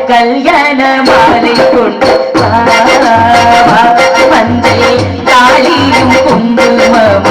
கல்யாண மாலை கொண்டு மஞ்சள் தாலியும் குங்குமம்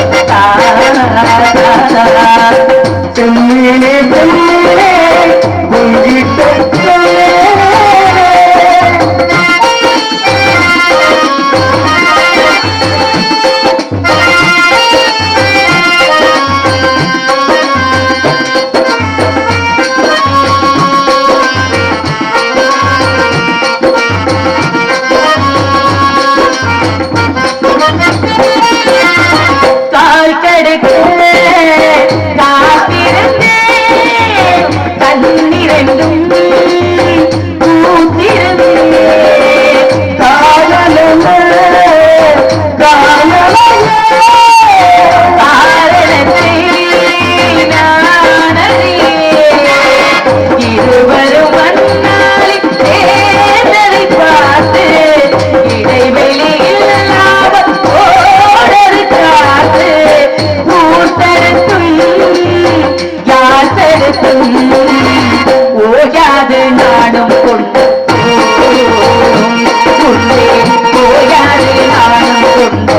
ஓயாது நானும் கொண்டு ஓயாது நானும் கொண்டு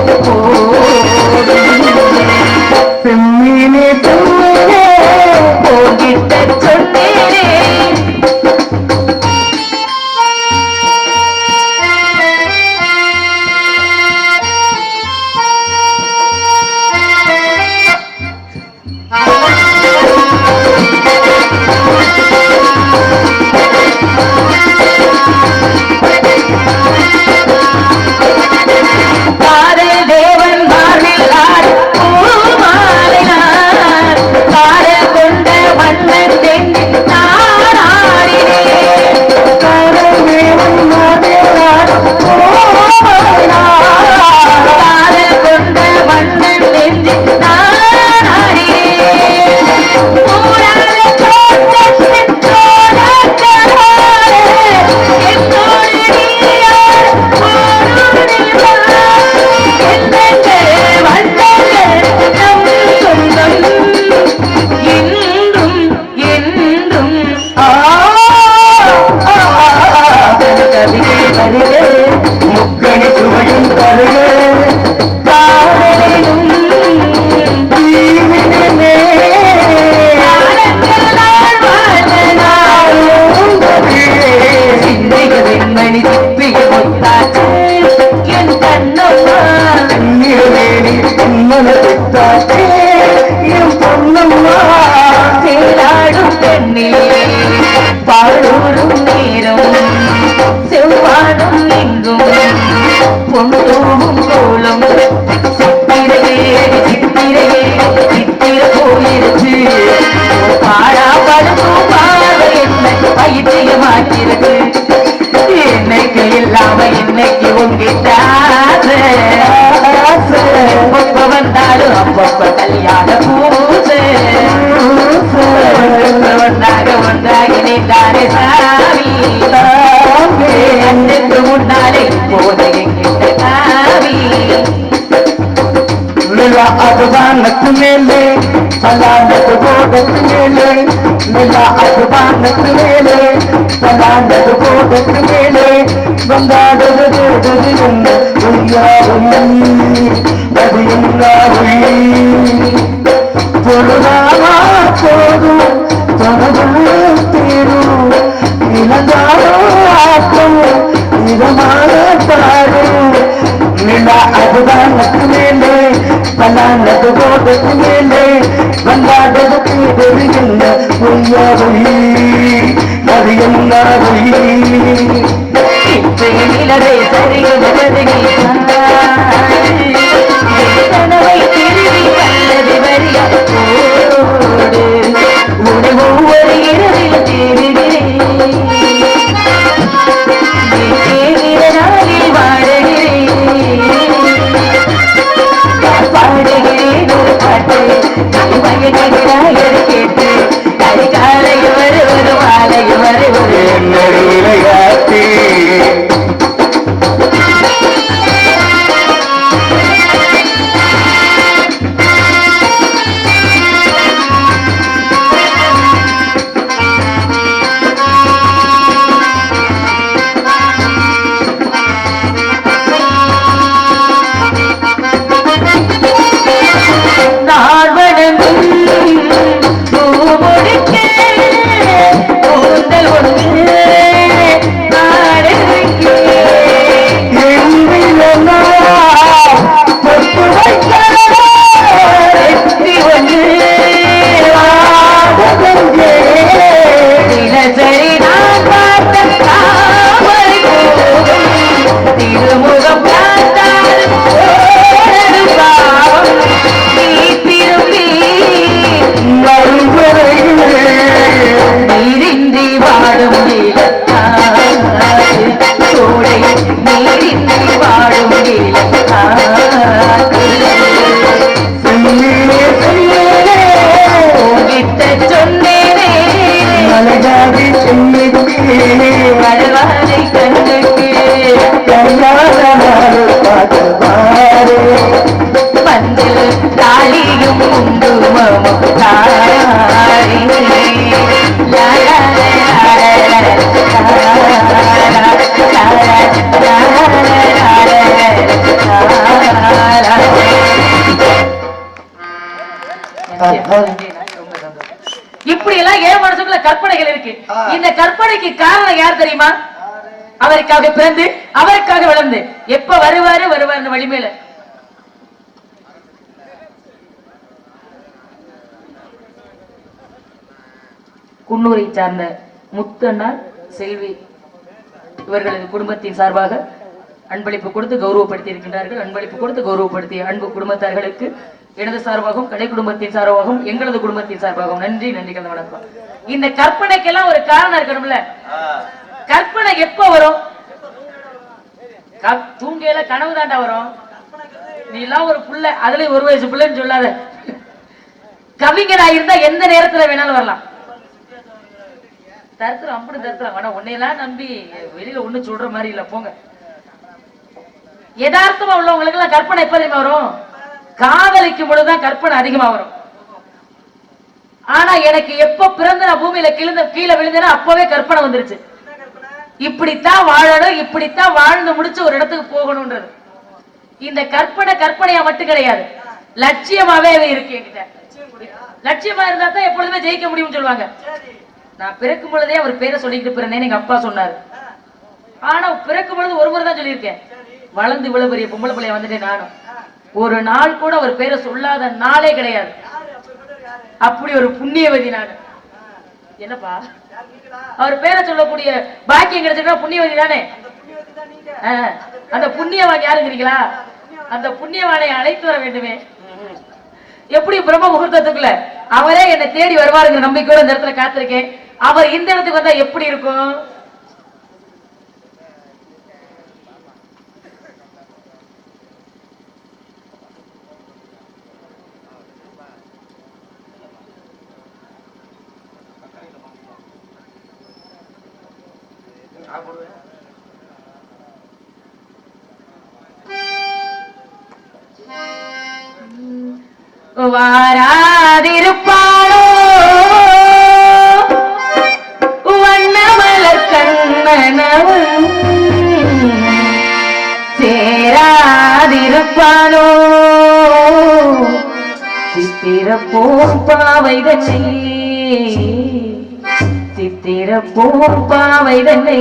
செம்மினே போகிட்ட சொன்னேனே இன்னைக்கு உங்கிட்ட வந்தாலும் அப்பப்ப கல்யாண பூசு ஒன்றாகி நீண்டானே சாமி அன்னைக்கு முன்னாலே போது எங்கிட்ட சாமி அபிமானத்து மேலே பலாண்டது போடத்து மேலே நிலா அபிமானத்து மேலே பலாண்டது போடத்து மேலே வந்தாடுவது என்ன அது பொழுதாமா போதும் தொனதும் தீரும் இழந்தாரோ ஆக்கம் இதமான பாடும் நிலா அபிமானத்து மேலே பலாண்டது போடத்து மேலே வந்தாடுவது என்ன அது என்ன நிலவே சரிகை கனவை திருவி கல்லது வரியா ஒவ்வொரு இரவில் தேடுகிறேன் ரொம்ப சந்தோஷம். இப்படி எல்லாம் ஏன் மனசுக்குள்ள கற்பனைகள் இருக்கு. இந்த கற்பனைக்கு காரணம் யார் தெரியுமா? அவருக்காக பிறந்து அவருக்காக வளர்ந்து எப்ப வருவாரு வலிமையில குன்னூரை சார்ந்த முத்தண்ணா செல்வி இவர்களது குடும்பத்தின் சார்பாக அன்பளிப்பு கொடுத்து கௌரவப்படுத்தி இருக்கின்றார்கள். அன்பளிப்பு கொடுத்து கௌரவப்படுத்திய அன்பு குடும்பத்தார்களுக்கு எனது சார்பாகவும் கடை குடும்பத்தின் சார்பாகவும் எங்களது குடும்பத்தின் சார்பாகவும் நன்றி கலந்த வணக்கம். இந்த கற்பனைக்கெல்லாம் ஒரு காரணம் இருக்கணும்ல. கற்பனை எப்ப வரும்? தூங்கையில கனவு தாண்டா வரும். நீ எல்லாம் ஒரு புள்ள, அதுல ஒரு வயசு புள்ளன்னு சொல்லாத. கவிஞரா இருந்தா எந்த நேரத்துல வேணாலும் வரலாம். தருத்துறோம் அப்படி தருத்துறோம். ஆனா உன்னையெல்லாம் நம்பி வெளியில ஒண்ணு சொல்ற மாதிரி இல்ல. போங்க. யதார்த்தமா உள்ளவங்களுக்கு எல்லாம் கற்பனை எப்ப தெரியுமா வரும்? காதலிக்கும் பொழுதுதான் கற்பனை அதிகமா வரும். ஆனா எனக்கு எப்ப பிறந்த நான் பூமியில கீழே விழுந்தேன்னா அப்பவே கற்பனை வந்துருச்சு. இப்படித்தான் வாழணும், இப்படித்தான் வாழ்ந்து முடிச்சு ஒரு இடத்துக்கு போகணும்ன்றது. இந்த கற்பனையா மட்டும் கிடையாது, லட்சியமாவே இருக்கு என்கிட்ட. லட்சியமா இருந்தா தான் எப்பொழுதுமே ஜெயிக்க முடியும்னு சொல்லுவாங்க. நான் பிறக்கும் பொழுதே அவர் பேரை சொல்லிக்கிட்டு பிறந்தேன்னு எங்க அப்பா சொன்னாரு. ஆனா பிறக்கும் பொழுது ஒரு முறை தான் சொல்லியிருக்கேன். வளர்ந்து இவ்வளவு பெரிய பொம்பளை பிள்ளைய வந்துட்டேன். நானும் ஒரு நாள் கூட அவர் பேரை சொல்லாத நாளே கிடையாது. அப்படி ஒரு புண்ணியவதி நானு. என்னப்பா அவர் பேரை சொல்லக்கூடிய பாக்கியம் கிடைச்சிருக்கா புண்ணியவதி தானே. அந்த புண்ணியவான் யாருங்கிறீங்களா? அந்த புண்ணியவானை அழைத்து வர வேண்டுமே. எப்படி பிரம்ம முகூர்த்தத்துக்குள்ள அவரே என்னை தேடி வருவாருங்கிற நம்பிக்கையோட இந்த இடத்துல காத்திருக்கேன். அவர் இந்த இடத்துக்கு வந்தா எப்படி இருக்கும்? வாராதிருப்பாளோ வண்ணமலர் கண்ணனவன், சேராதிருப்பாளோ சித்திரப்போம் பாவை தன்னை, சித்திரப்போம் பாவை தன்னை.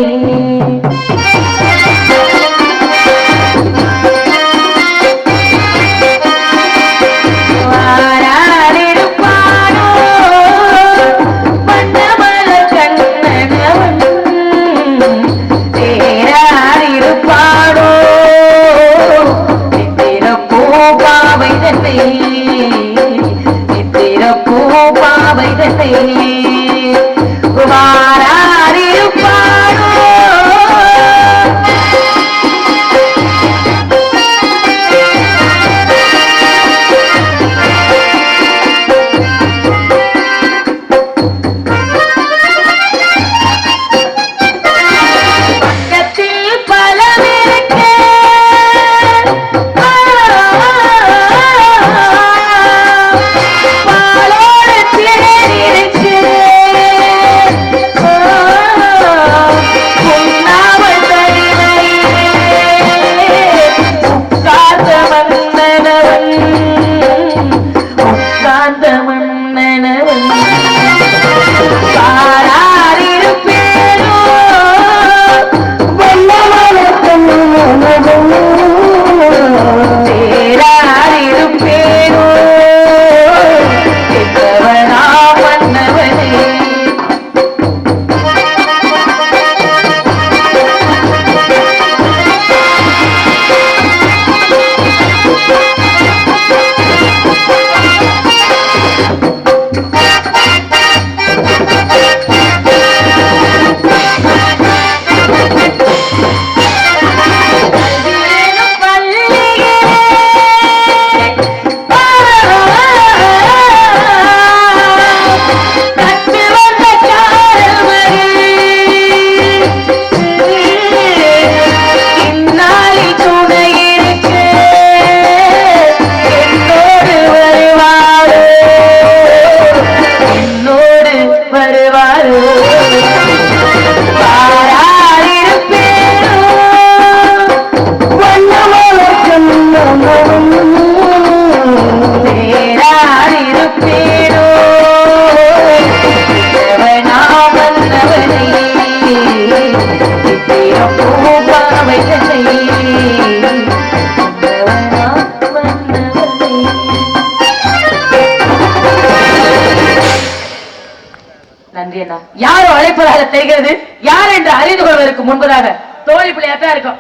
தெரியலையா? யாரோ அழைப்பதாக தெரிகிறது. யார் என்று அறிந்து கொள்வதற்கு முன்பதாக தோழி பிள்ளையாத்தான் இருக்கும்.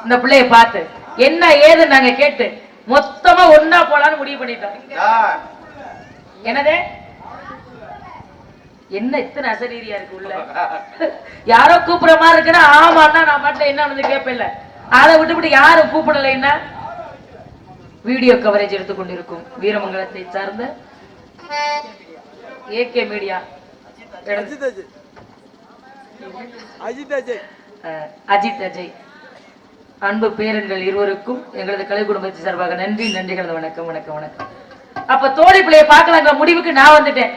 இந்த பிள்ளைய பார்த்து என்ன ஏது நாங்க கேட்டு மொத்தமா ஒன்னா போலான்னு முடிவு பண்ணிட்டோம். என்னதே என்ன இத்தனை அசரீரியா இருக்கு உள்ள? யாரோ கூப்பிடுற மாதிரி இருக்குன்னா ஆமாண்ணா நான் மட்டும் என்ன வந்து கேட்பேன்ல. அதை விட்டுவிட்டு யாரும் கூப்பிடலைன்னா வீடியோ கவரேஜ் எடுத்துக்கொண்டிருக்கும் வீரமங்கலத்தை சார்ந்த ஏகே மீடியா அஜித் அஜய் அன்பு பேரன்கள் இருவருக்கும் எங்களது கலை குடும்பத்தை சார்பாக நன்றி நன்றிகள். வணக்கம் வணக்கம் வணக்கம். அப்ப தோழி பிள்ளைய பார்க்கலாங்க முடிவுக்கு நான் வந்துட்டேன்.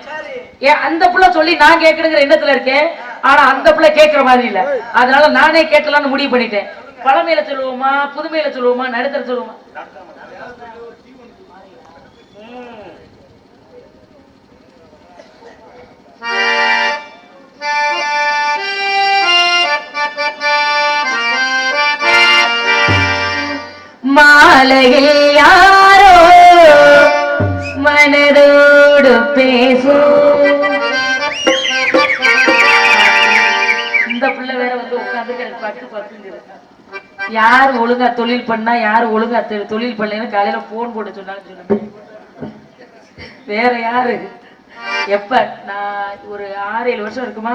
ஏன் அந்த புள்ள சொல்லி நான் கேட்கணுங்கிற எண்ணத்துல இருக்கேன். ஆனா அந்த பிள்ளை கேட்கிற மாதிரி இல்ல. அதனால நானே கேட்கலாம்னு முடிவு பண்ணிட்டேன். பழமையில சொல்லுவோமா புதுமையில சொல்லுவோமா நடுத்தர சொல்லுவோமா? மாலையில் யாரோ மனதோடு பேசும். இந்த பிள்ளை வேற வந்து உட்காந்து பட்டு பட்டுங்குது. யார் ஒழுங்கா தொழில் பண்ணா யாரு ஒழுங்கா தொழில் பண்ணலன்னு காலையில போன் போட்டு சொன்னாலும் சொல்லுங்க. வேற யாரு? எப்ப நான் ஒரு 6-7 வருஷம் இருக்குமா,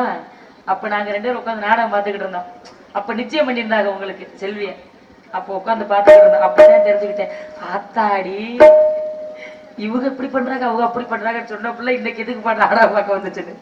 அப்ப நாங்க 2 பேரும் உட்காந்து நாடகம் பார்த்துக்கிட்டு இருந்தோம். அப்ப நிச்சயம் பண்ணியிருந்தாங்க உங்களுக்கு செல்விய. அப்ப உட்காந்து பார்த்துக்கிட்டு இருந்தோம். அப்பதான் தெரிஞ்சுக்கிட்டேன், ஆத்தாடி இவங்க இப்படி பண்றாங்க அவங்க அப்படி பண்றாங்கன்னு சொன்ன பிள்ளை இன்னைக்கு எதுக்கு நாடகம் பார்க்க வந்துச்சுன்னு.